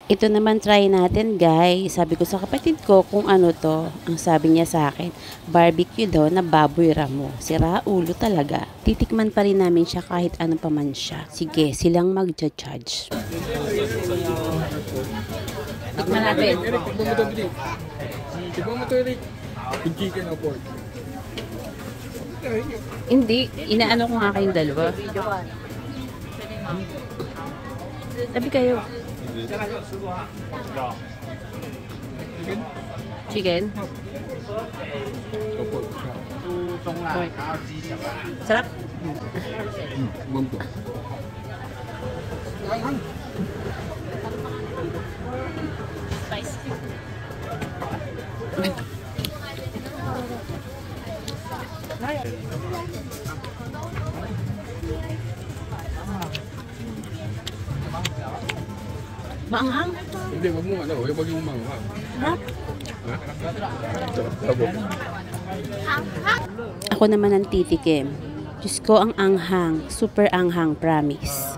Ito naman try natin guys. Sabi ko sa kapatid ko kung ano to. Ang sabi niya sa akin, barbecue daw na baboy ramo. Sira ulo talaga. Titikman pa rin namin siya kahit ano pa man siya. Sige, silang magja-judge. Tikman natin. Tikman mo to, Eric. Yung chicken o pork. Hindi, inaano ko nga kayong dalawa. Sabi kayo. Chicken? O pork. Pork. Sarap? Bumpo. Spicy. Maanghang? Hindi, wag mo ano. Wag yung manghang. Sarap. Sarap. Ako naman ang titikim. Diyos ko ang anghang. Super anghang, promise.